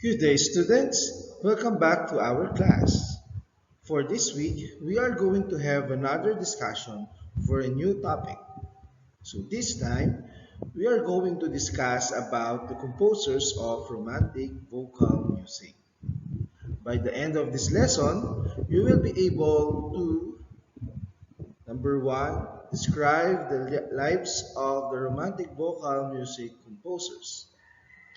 Good day, students. Welcome back to our class. For this week, we are going to have another discussion for a new topic. So this time, we are going to discuss about the composers of romantic vocal music. By the end of this lesson, you will be able to number one, describe the lives of the romantic vocal music composers.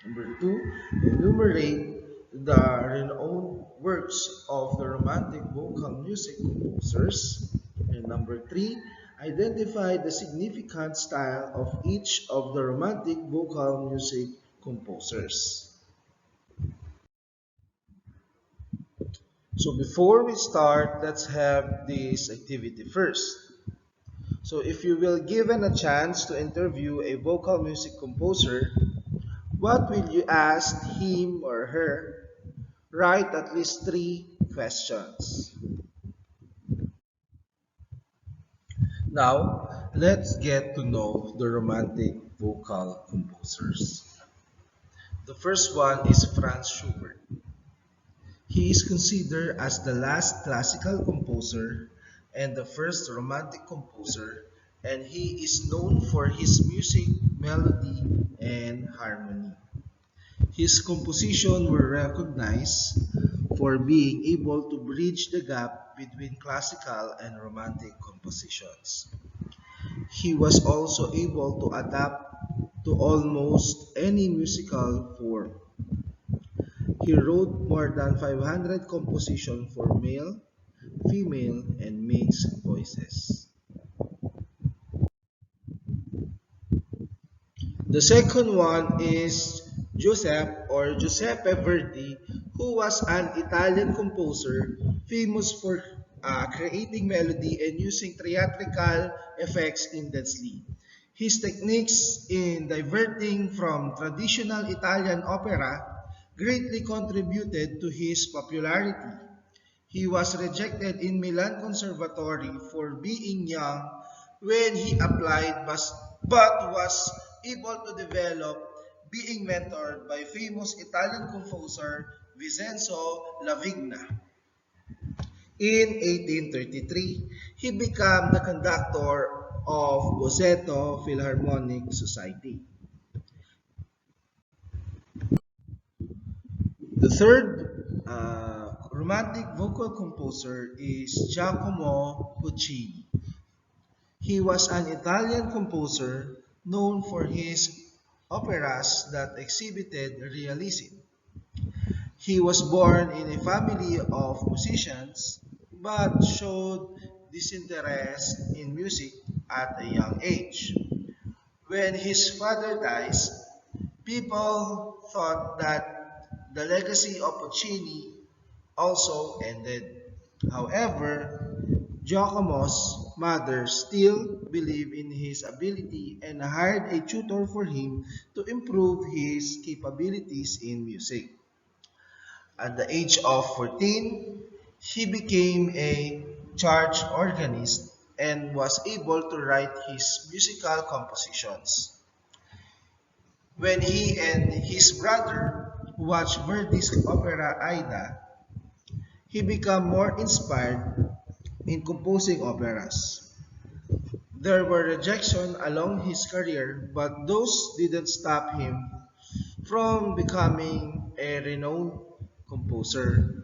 Number two, enumerate the renowned works of the romantic vocal music composers. And number three, identify the significant style of each of the romantic vocal music composers. So before we start, let's have this activity first. So if you will given a chance to interview a vocal music composer, what will you ask him or her? Write at least three questions. Now, let's get to know the romantic vocal composers. The first one is Franz Schubert. He is considered as the last classical composer and the first romantic composer, and he is known for his music, melody, and harmony. His compositions were recognized for being able to bridge the gap between classical and romantic compositions. He was also able to adapt to almost any musical form. He wrote more than 500 compositions for male, female, and mixed voices. The second one is Giuseppe Verdi, who was an Italian composer famous for creating melody and using theatrical effects intensely. His techniques in diverting from traditional Italian opera greatly contributed to his popularity. He was rejected in Milan Conservatory for being young when he applied but was able to develop being mentored by famous Italian composer Vincenzo Lavigna. In 1833, he became the conductor of Boceto Philharmonic Society. The third romantic vocal composer is Giacomo Pucci. He was an Italian composer known for his operas that exhibited realism. He was born in a family of musicians but showed disinterest in music at a young age. When his father dies, people thought that the legacy of Puccini also ended. However, Giacomo's mother still believed in his ability and hired a tutor for him to improve his capabilities in music. At the age of 14, he became a church organist and was able to write his musical compositions. When he and his brother watched Verdi's opera Aida, he became more inspired in composing operas. There were rejections along his career, but those didn't stop him from becoming a renowned composer.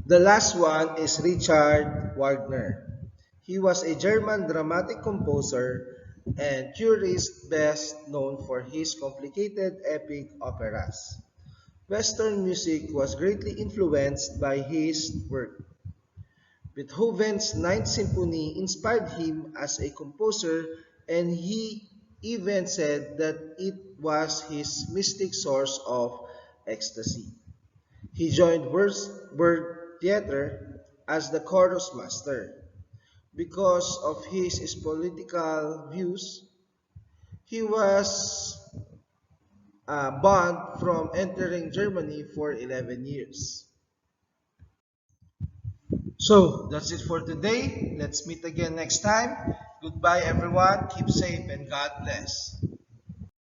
The last one is Richard Wagner. He was a German dramatic composer and tourist best known for his complicated epic operas. Western music was greatly influenced by his work. Beethoven's Ninth Symphony inspired him as a composer, and he even said that it was his mystic source of ecstasy. He joined Würzburg Theater as the chorus master. Because of his political views, he was banned from entering Germany for 11 years. So that's it for today. Let's meet again next time. Goodbye, everyone. Keep safe and God bless.